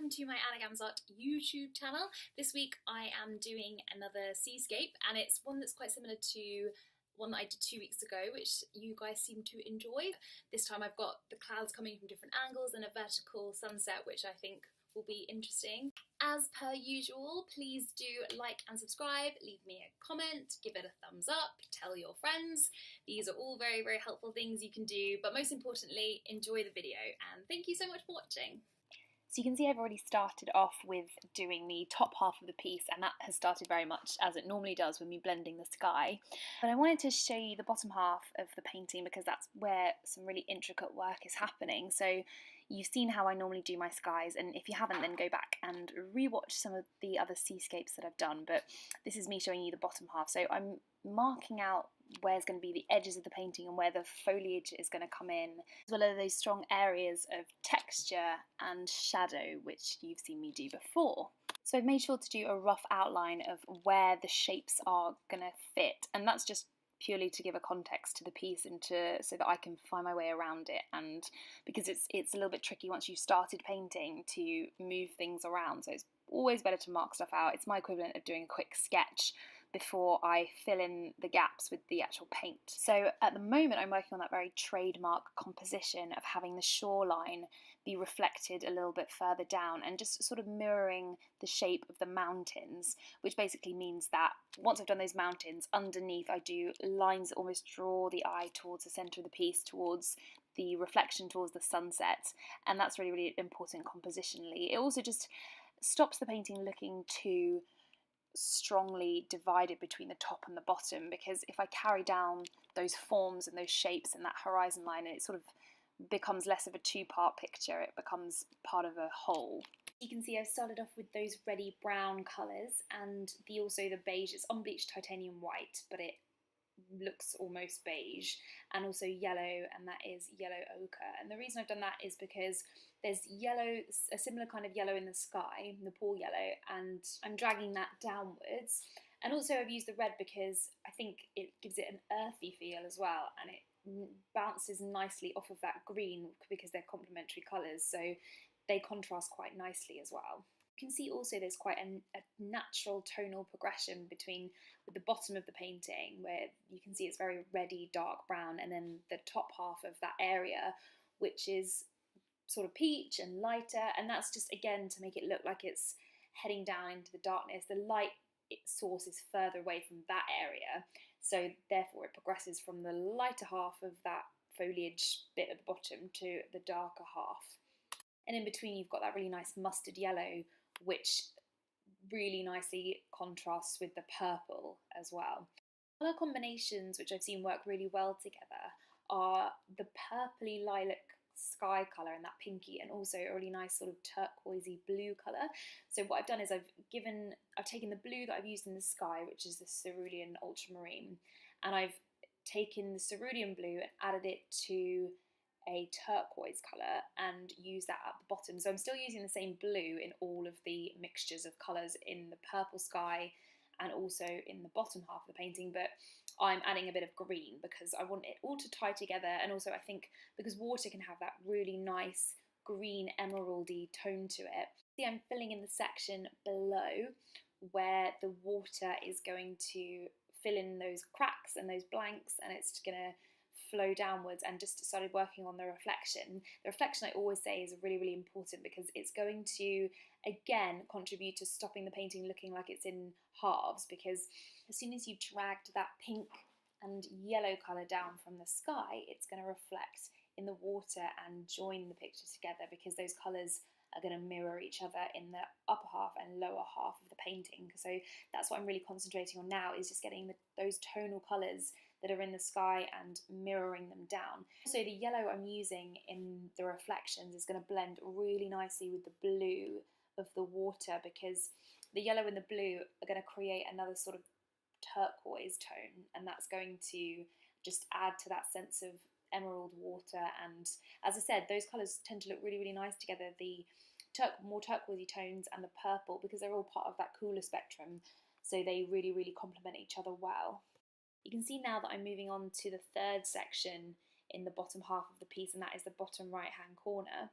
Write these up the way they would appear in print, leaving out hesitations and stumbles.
welcome to my GAMMANS Art YouTube channel. This week I am doing another seascape, and it's one that's quite similar to one that I did 2 weeks ago, which you guys seem to enjoy. This time I've got the clouds coming from different angles and a vertical sunset, which I think will be interesting. As per usual, please do like and subscribe, leave me a comment, give it a thumbs up, tell your friends. These are all very, very helpful things you can do, but most importantly, enjoy the video, and thank you so much for watching. So you can see I've already started off with doing the top half of the piece, and that has started very much as it normally does when we're blending the sky. But I wanted to show you the bottom half of the painting because that's where some really intricate work is happening. So you've seen how I normally do my skies, and if you haven't, then go back and rewatch some of the other seascapes that I've done, but this is me showing you the bottom half. So I'm marking out where's going to be the edges of the painting and where the foliage is going to come in, as well as those strong areas of texture and shadow which you've seen me do before. So I've made sure to do a rough outline of where the shapes are going to fit, and that's just purely to give a context to the piece and so that I can find my way around it, and because it's a little bit tricky once you've started painting to move things around, so it's always better to mark stuff out. It's my equivalent of doing a quick sketch before I fill in the gaps with the actual paint. So at the moment I'm working on that very trademark composition of having the shoreline be reflected a little bit further down and just sort of mirroring the shape of the mountains, which basically means that once I've done those mountains, underneath I do lines that almost draw the eye towards the centre of the piece, towards the reflection, towards the sunset, and that's really, really important compositionally. It also just stops the painting looking too strongly divided between the top and the bottom, because if I carry down those forms and those shapes and that horizon line, it sort of becomes less of a two-part picture, it becomes part of a whole. You can see I've started off with those reddy brown colours and also the beige. It's unbleached titanium white, but it looks almost beige, and also yellow, and that is yellow ochre. And the reason I've done that is because there's yellow, a similar kind of yellow in the sky, the pale yellow, and I'm dragging that downwards. And also I've used the red because I think it gives it an earthy feel as well, and it bounces nicely off of that green because they're complementary colours, so they contrast quite nicely as well. You can see also there's quite a natural tonal progression with the bottom of the painting, where you can see it's very reddy, dark brown, and then the top half of that area, which is sort of peach and lighter, and that's just again to make it look like it's heading down into the darkness. The light source is further away from that area, so therefore it progresses from the lighter half of that foliage bit at the bottom to the darker half. And in between you've got that really nice mustard yellow, which really nicely contrasts with the purple as well. Colour combinations which I've seen work really well together are the purpley lilac sky colour and that pinky, and also a really nice sort of turquoisey blue colour. So what I've done is I've taken the blue that I've used in the sky, which is the cerulean ultramarine, and I've taken the cerulean blue and added it to a turquoise colour and use that at the bottom. So I'm still using the same blue in all of the mixtures of colours in the purple sky and also in the bottom half of the painting, but I'm adding a bit of green because I want it all to tie together, and also I think because water can have that really nice green emeraldy tone to it. See, I'm filling in the section below where the water is going to fill in those cracks and those blanks, and it's going to flow downwards, and just started working on the reflection. The reflection, I always say, is really, really important because it's going to again contribute to stopping the painting looking like it's in halves, because as soon as you dragged that pink and yellow colour down from the sky, it's going to reflect in the water and join the picture together, because those colours are going to mirror each other in the upper half and lower half of the painting. So that's what I'm really concentrating on now, is just getting those tonal colours that are in the sky and mirroring them down. So the yellow I'm using in the reflections is going to blend really nicely with the blue of the water, because the yellow and the blue are going to create another sort of turquoise tone, and that's going to just add to that sense of emerald water. And as I said, those colours tend to look really, really nice together, the more turquoisey tones and the purple, because they're all part of that cooler spectrum, so they really, really complement each other well. You can see now that I'm moving on to the third section in the bottom half of the piece, and that is the bottom right hand corner.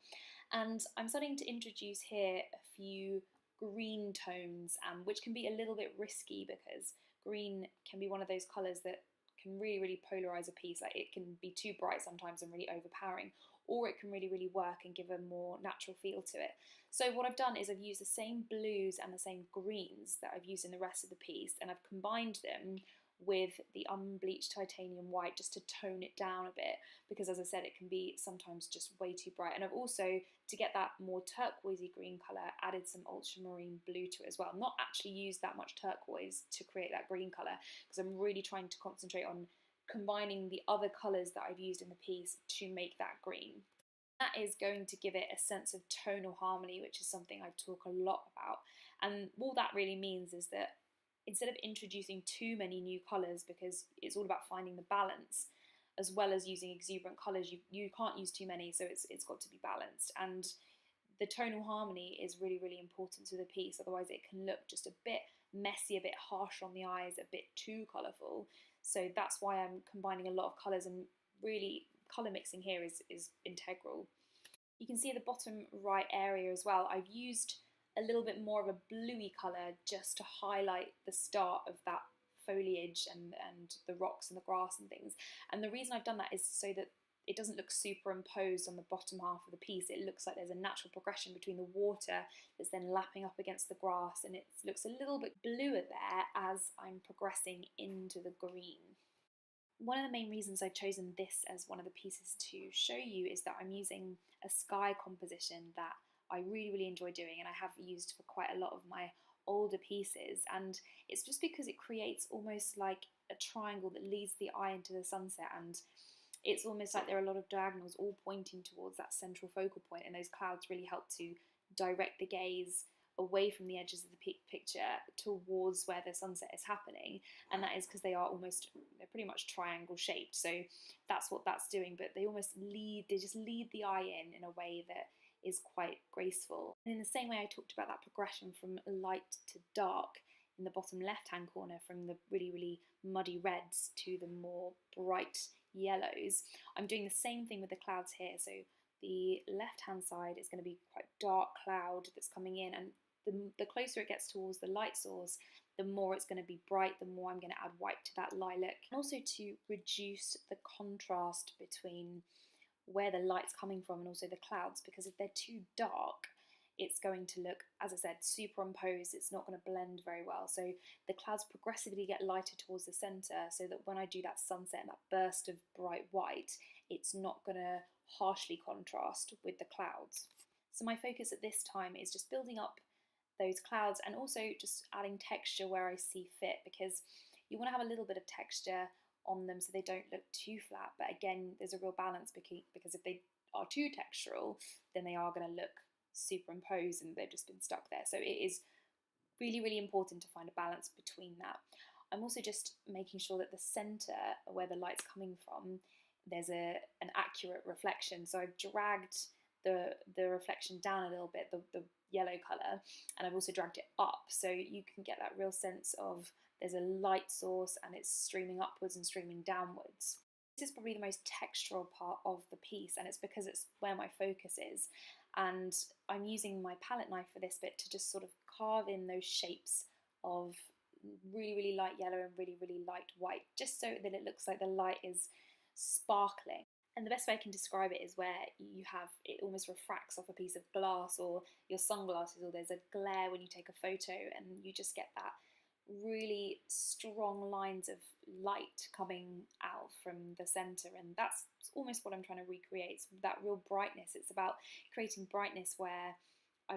And I'm starting to introduce here a few green tones, which can be a little bit risky because green can be one of those colours that can really polarize a piece. Like, it can be too bright sometimes and really overpowering, or it can really work and give a more natural feel to it. So what I've done is I've used the same blues and the same greens that I've used in the rest of the piece, and I've combined them with the unbleached titanium white just to tone it down a bit, because as I said, it can be sometimes just way too bright. And I've also, to get that more turquoisey green colour, added some ultramarine blue to it as well. I've not actually used that much turquoise to create that green colour, because I'm really trying to concentrate on combining the other colours that I've used in the piece to make that green. That is going to give it a sense of tonal harmony, which is something I talk a lot about. And all that really means is that instead of introducing too many new colours, because it's all about finding the balance, as well as using exuberant colours, you can't use too many, so it's got to be balanced. And the tonal harmony is really important to the piece, otherwise it can look just a bit messy, a bit harsh on the eyes, a bit too colourful. So that's why I'm combining a lot of colours, and really colour mixing here is integral. You can see at the bottom right area as well, I've used a little bit more of a bluey colour just to highlight the start of that foliage and the rocks and the grass and things. And the reason I've done that is so that it doesn't look superimposed on the bottom half of the piece. It looks like there's a natural progression between the water that's then lapping up against the grass, and it looks a little bit bluer there as I'm progressing into the green. One of the main reasons I've chosen this as one of the pieces to show you is that I'm using a sky composition that I really enjoy doing, and I have used for quite a lot of my older pieces. And it's just because it creates almost like a triangle that leads the eye into the sunset, and it's almost like there are a lot of diagonals all pointing towards that central focal point, and those clouds really help to direct the gaze away from the edges of the picture towards where the sunset is happening. And that is because they're pretty much triangle shaped, so that's what that's doing. But they just lead the eye in a way that is quite graceful. And in the same way I talked about that progression from light to dark in the bottom left hand corner, from the really muddy reds to the more bright yellows, I'm doing the same thing with the clouds here. So the left hand side is going to be quite dark cloud that's coming in, and the closer it gets towards the light source, the more it's going to be bright, the more I'm going to add white to that lilac. And also to reduce the contrast between where the light's coming from and also the clouds, because if they're too dark, it's going to look, as I said, superimposed. It's not going to blend very well. So the clouds progressively get lighter towards the centre, so that when I do that sunset and that burst of bright white, it's not going to harshly contrast with the clouds. So my focus at this time is just building up those clouds, and also just adding texture where I see fit, because you want to have a little bit of texture on them so they don't look too flat. But again, there's a real balance, because if they are too textural, then they are going to look superimposed and they've just been stuck there. So it is really important to find a balance between that. I'm also just making sure that the centre, where the light's coming from, there's an accurate reflection. So I've dragged the reflection down a little bit, the yellow colour, and I've also dragged it up, so you can get that real sense of there's a light source and it's streaming upwards and streaming downwards. This is probably the most textural part of the piece, and it's because it's where my focus is. And I'm using my palette knife for this bit to just sort of carve in those shapes of really light yellow and really light white, just so that it looks like the light is sparkling. And the best way I can describe it is where it almost refracts off a piece of glass or your sunglasses, or there's a glare when you take a photo, and you just get that really strong lines of light coming out from the centre. And that's almost what I'm trying to recreate, so that real brightness. It's about creating brightness where I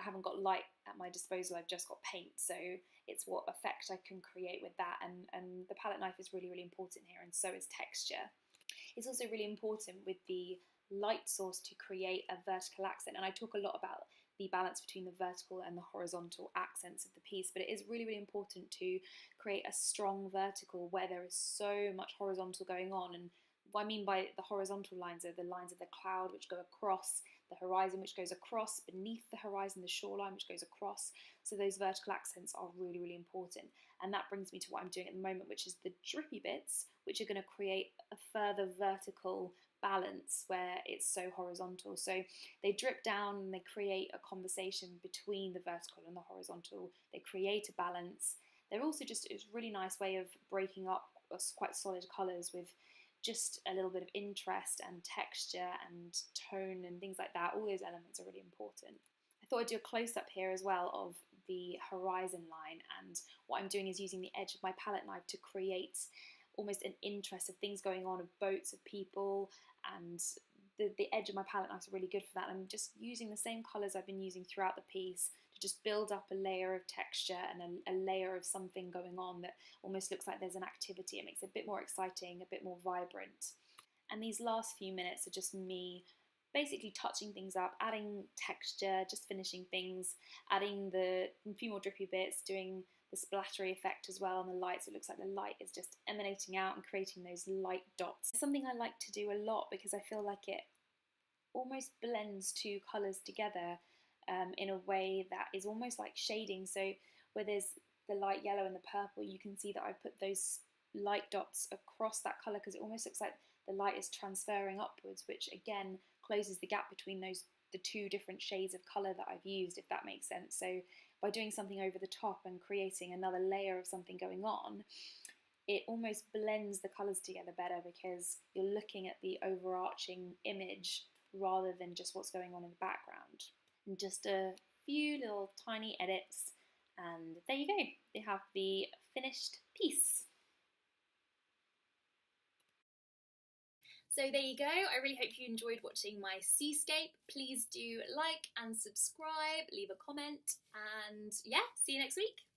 haven't got light at my disposal, I've just got paint. So it's what effect I can create with that, and the palette knife is really important here, and so is texture. It's also really important with the light source to create a vertical accent, and I talk a lot about the balance between the vertical and the horizontal accents of the piece, but it is really important to create a strong vertical where there is so much horizontal going on. And what I mean by the horizontal lines are the lines of the cloud which go across, the horizon which goes across, beneath the horizon the shoreline which goes across. So those vertical accents are really important, and that brings me to what I'm doing at the moment, which is the drippy bits, which are going to create a further vertical balance where it's so horizontal. So they drip down and they create a conversation between the vertical and the horizontal. They create a balance. They're also just a really nice way of breaking up quite solid colours with just a little bit of interest and texture and tone and things like that. All those elements are really important. I thought I'd do a close-up here as well of the horizon line, and what I'm doing is using the edge of my palette knife to create almost an interest of things going on, of boats, of people, and the edge of my palette knife is really good for that. I'm just using the same colours I've been using throughout the piece to just build up a layer of texture and a layer of something going on that almost looks like there's an activity. It makes it a bit more exciting, a bit more vibrant. And these last few minutes are just me basically touching things up, adding texture, just finishing things, adding a few more drippy bits, doing the splattery effect as well on the light, so it looks like the light is just emanating out and creating those light dots. It's something I like to do a lot because I feel like it almost blends two colours together in a way that is almost like shading. So where there's the light yellow and the purple, you can see that I've put those light dots across that colour because it almost looks like the light is transferring upwards, which again closes the gap between the two different shades of colour that I've used, if that makes sense. So by doing something over the top and creating another layer of something going on, it almost blends the colours together better because you're looking at the overarching image rather than just what's going on in the background. And just a few little tiny edits, and there you go. You have the finished piece. So there you go. I really hope you enjoyed watching my Seascape. Please do like and subscribe, leave a comment, and yeah, see you next week.